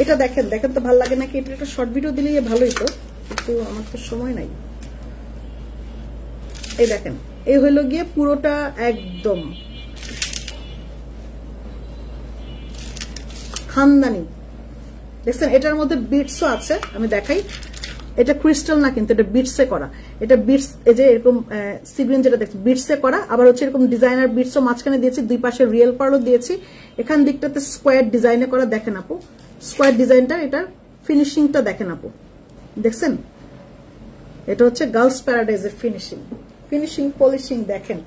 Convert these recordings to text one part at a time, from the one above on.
এটা দেখেন দেখেন তো ভালো লাগে নাকি? এটা একটা শর্ট ভিডিও দিলে ভালোই তো, কিন্তু আমার তো সময় নাই। এই দেখেন, এই হইল গিয়ে পুরোটা একদম খানদানি, দেখছেন? এটার মধ্যে বিটসও আছে, আমি দেখাই। এটা ক্রিস্টাল না কিন্তু, এটা বিটসে করা। এটা বিটস, এই যে এরকম সিগ্রিন যেটা দেখছি বিটসে করা, আবার হচ্ছে এরকম ডিজাইনার বিটসও মাঝখানে দিয়েছি, দুই পাশে রিয়েল পার্লও দিয়েছি। এখান দিকটাতে স্কোয়ার ডিজাইনে করা, দেখেন আপু স্কোয়ার ডিজাইনটা, এটার ফিনিশিংটা দেখেন আপু, দেখছেন? এটা হচ্ছে গার্লস প্যারাডাইজের ফিনিশিং, ফিনিশিং পলিশিং দেখেন।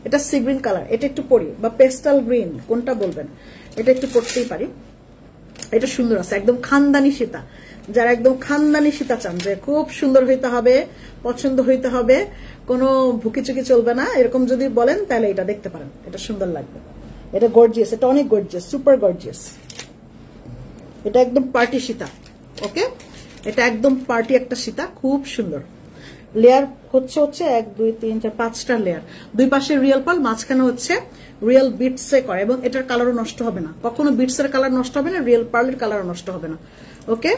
এটা সিগ্রিন কালার, এটা একটু পরি বা পেস্টাল গ্রিন কোনটা বলবেন, এটা একটু পড়তেই পারি। এটা সুন্দর আছে, একদম খানদানি সীতা। যারা একদম খানদানি সীতা চান, যে খুব সুন্দর হইতে হবে, পছন্দ হইতে হবে, কোনো ভুকিচুকি চলবে না, এরকম যদি বলেন তাহলে এটা দেখতে পারেন, এটা সুন্দর লাগবে। এটা গর্জিয়াস, এটা অনেক গর্জিয়াস, সুপার গর্জিয়াস। এটা একদম পার্টি সীতা, ওকে? এটা একদম পার্টি একটা সীতা, খুব সুন্দর। লেয়ার হচ্ছে 1 2 3 4 5টা লেয়ার, দুই পাশে রিয়েল পার্ল, মাঝখানে হচ্ছে রিয়েল বিটসে করে, এবং এটার কালারও নষ্ট হবে না, কখনো বিটসের কালার নষ্ট হবে না, রিয়েল পার্লের কালারও নষ্ট হবে না, ওকে?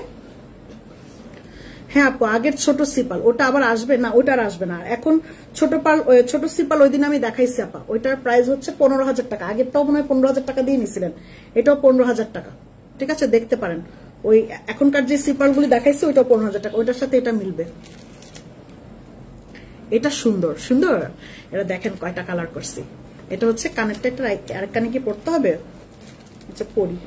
হ্যাঁ আপু, আগের ছোট সিপাল ওটা আবার আসবে না, ওটা আর আসবে না। এখন ছোট পাল, ছোট সিপাল ওই দিন আমি দেখাইছি আপা, ওইটার প্রাইস হচ্ছে 15,000 টাকা। আগেরটাও মনে হয় 15,000 টাকা দিয়ে নিছিলেন, এটাও 15,000 টাকা, ঠিক আছে? দেখতে পারেন, ওই এখনকার যে সিপালগুলি দেখাইছি ওইটাও 15,000 টাকা, ওইটার সাথে এটা মিলবে। এটা সুন্দর সুন্দর, এটা দেখেন কয়টা কালার করছি। এটা হচ্ছে কানেরটা, একটা আরেক কানে কি পড়তে হবে, আচ্ছা পরি।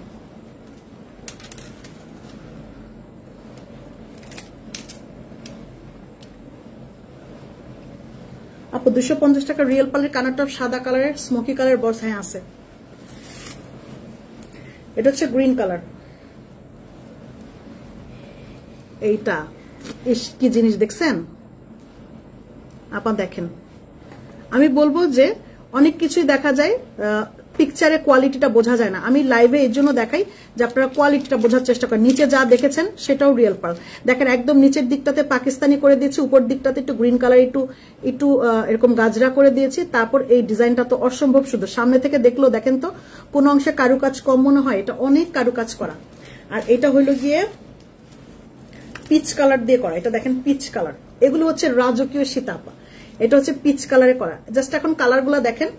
আপু 250 টাকা রিয়েল পালের কানেরটা, সাদা কালারের স্মোকি কালার বস, হ্যাঁ আছে। এটা হচ্ছে গ্রিন কালার। এইটা ইস কি জিনিস দেখছেন আপা, দেখেন। আমি বলবো যে অনেক কিছুই দেখা যায়, পিকচারে কোয়ালিটিটা বোঝা যায় না। আমি লাইভে এর জন্য দেখাই যে আপনারা কোয়ালিটিটা বোঝার চেষ্টা করেন। নিচে যা দেখেছেন সেটাও রিয়েল পার্ল, দেখেন একদম নিচের দিকটাতে পাকিস্তানি করে দিয়েছি, উপর দিকটাতে একটু গ্রিন কালার, একটু এরকম গাজরা করে দিয়েছি। তারপর এই ডিজাইনটা তো অসম্ভব সুন্দর, সামনে থেকে দেখলেও দেখেন তো কোন অংশে কারুকাজ কম মনে হয়, এটা অনেক কারুকাজ করা। আর এটা হইল গিয়ে পিচ কালার দিয়ে করা, এটা দেখেন পিচ কালার, এগুলো হচ্ছে রাজকীয় সীতাপা। এটা হচ্ছে পিচ কালারে করা, জাস্ট এখন কালারগুলো দেখেন,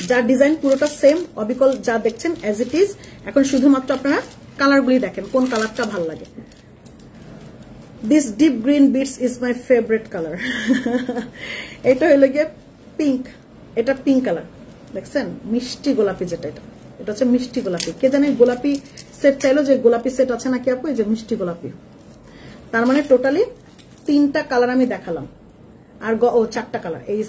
যার ডিজাইন পুরোটা সেম অবিকল যা দেখছেন অ্যাজ ইট ইজ। এখন শুধুমাত্র আপনারা কালারগুলি দেখেন কোন কালারটা ভালো লাগে। This deep green bits is my favourite colour. এটা হইল গিয়ে পিঙ্ক, এটা পিঙ্ক কালার, দেখছেন? মিষ্টি গোলাপি যেটা, এটা হচ্ছে মিষ্টি গোলাপি। কে জানে গোলাপি সেট চাইলো, যে গোলাপি সেট আছে নাকি আপু? এই যে মিষ্টি গোলাপি। তার মানে টোটালি 3টা কালার আমি দেখালাম, আর 4টা কালার। এই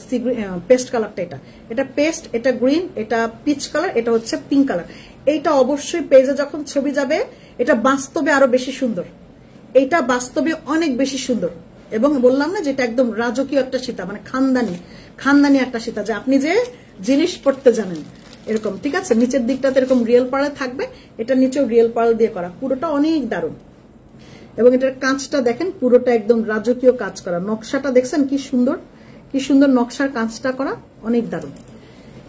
পেস্ট কালারটা, এটা পেস্ট, এটা গ্রিন, এটা পিচ কালার, এটা হচ্ছে পিঙ্ক কালার। এইটা অবশ্যই পেজে যখন ছবি যাবে, এটা বাস্তবে আরো বেশি সুন্দর, এইটা বাস্তবে অনেক বেশি সুন্দর। এবং বললাম না যে এটা একদম রাজকীয় একটা সীতা, মানে খানদানি একটা সীতা, যে আপনি যে জিনিস পড়তে জানেন এরকম, ঠিক আছে? নিচের দিকটাতে এরকম রিয়েল পার্ল থাকবে, এটা নিচেও রিয়েল পার্ল দিয়ে করা, পুরোটা অনেক দারুণ। এবং এটার কাঁচটা দেখেন, পুরোটা একদম রাজকীয় কাজ করা, নকশাটা দেখছেন কি সুন্দর, কি সুন্দর নকশার কাঁচটা করা, অনেক দারুণ।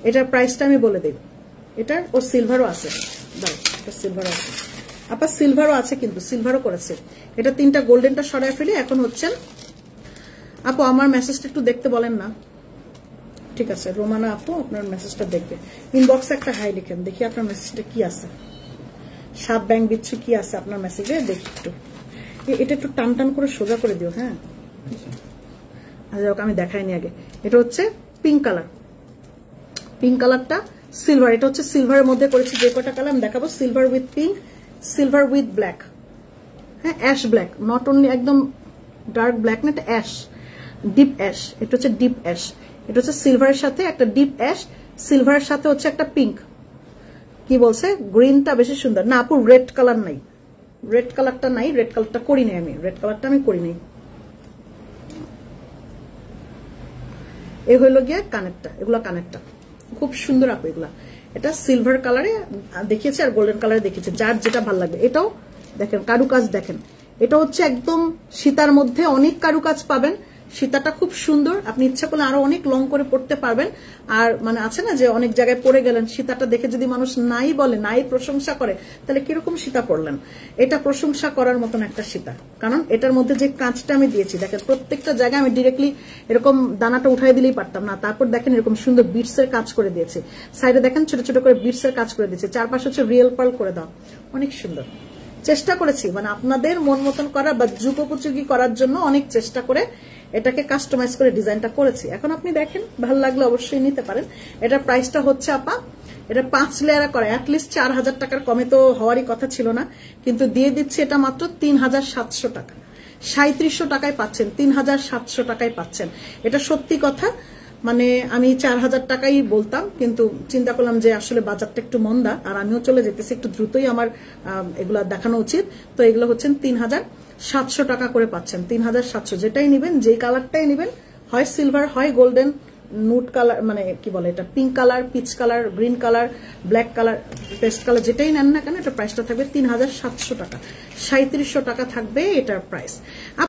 এটার প্রাইসটা আমি বলে দেব। এটার ও সিলভারও আছে, দাও, এটা সিলভারও আছে আপা, সিলভারও আছে, কিন্তু সিলভারও করেছে। এটা 3টা গোল্ডেনটা সরায় ফেলি। এখন হচ্ছেন আপু আমার মেসেজটা একটু দেখতে বলেন না, ঠিক আছে? রোমানা আপু আপনার মেসেজটা দেখবে, ইনবক্সে একটা হাই লিখেন, দেখি আপনার মেসেজটা কি আছে। 7 ব্যাংক বিচ্ছু কি আছে আপনার মেসেজে, দেখি একটু। এটা একটু টান টান করে সোজা করে দিও, হ্যাঁ? আচ্ছা আমি দেখাইনি আগে। এটা হচ্ছে পিঙ্ক কালার, পিঙ্ক কালারটা সিলভার, এটা হচ্ছে সিলভারের মধ্যে করেছি। যে কটা কালার আমি দেখাবো, silver with pink, silver with black, হ্যাঁ অ্যাশ ব্ল্যাক, নট অনলি একদম ডার্ক ব্ল্যাক না, এটা অ্যাশ, ডিপ অ্যাশ। এটা হচ্ছে ডিপ অ্যাশ, এটা হচ্ছে সিলভারের সাথে একটা ডিপ অ্যাশ, সিলভারের সাথে হচ্ছে একটা পিঙ্ক। কি বলছে? গ্রিনটা বেশি সুন্দর না আপু? রেড কালার নাই, রেড কালারটা নাই, রেড কালারটা করি নাই আমি, রেড কালারটা আমি করি নাই। এই হইল গিয়ে কানেরটা, এগুলা কানেরটা খুব সুন্দর আপু এগুলা। এটা সিলভার কালারে দেখিয়েছে আর গোল্ডেন কালারে দেখিয়েছে, যার যেটা ভালো লাগবে। এটাও দেখেন কারুকাজ দেখেন, এটা হচ্ছে একদম সীতার মধ্যে অনেক কারুকাজ পাবেন, সীতাটা খুব সুন্দর, আপনি ইচ্ছা করলে আরো অনেক লং করে পড়তে পারবেন। আর মানে আছে না যে অনেক জায়গায় পড়ে গেলেন, সীতাটা দেখে যদি মানুষ নাই বলে, নাই প্রশংসা করে, তাহলে কিরকম সীতা পড়লেন? এটা প্রশংসা করার মতন একটা সীতা, কারণ এটার মধ্যে যে কাঁচটা আমি দিয়েছি দেখেন, প্রত্যেকটা জায়গায় আমি ডিরেক্টলি এরকম দানাটা উঠাই দিলেই পারতাম না, তারপর দেখেন এরকম সুন্দর বিটস এর কাজ করে দিয়েছি, সাইডে দেখেন ছোট ছোট করে বিটস এর কাজ করে দিয়েছি, চারপাশে হচ্ছে রিয়েল পার্ল করে দাও, অনেক সুন্দর। চেষ্টা করেছি মানে আপনাদের মন মতন করা বা যুগোপযোগী করার জন্য অনেক চেষ্টা করে এটাকে কাস্টমাইজ করে ডিজাইনটা করেছি। এখন আপনি দেখেন, ভালো লাগলে অবশ্যই নিতে পারেন। এটার প্রাইসটা হচ্ছে আপা, এটা 5 লেয়ার করে অ্যাটলিস্ট 4000 টাকার কমে তো হওয়ারই কথা ছিল না, কিন্তু দিয়ে দিচ্ছে এটা মাত্র 3700 টাকা। 3700 টাকায় পাচ্ছেন, 3700 টাকায় পাচ্ছেন। এটা সত্যি কথা, মানে আমি 4000 টাকাই বলতাম, কিন্তু চিন্তা করলাম যে আসলে বাজারটা একটু মন্দা আর আমিও চলে যেতেছি, একটু দ্রুতই আমার এগুলা দেখানো উচিত। তো এগুলো হচ্ছেন 3700 টাকা করে পাচ্ছেন। 3700 যেটাই নিবেন, যেই কালারটাই নিবেন, হয় সিলভার হয় গোল্ডেন নুট কালার, মানে কি বলে এটা, pink colour, peach colour, green colour, black colour, paste colour, যেটাই নেন না কেন এটা প্রাইসটা থাকবে 3700 টাকা। 3700 টাকা থাকবে এটার প্রাইস।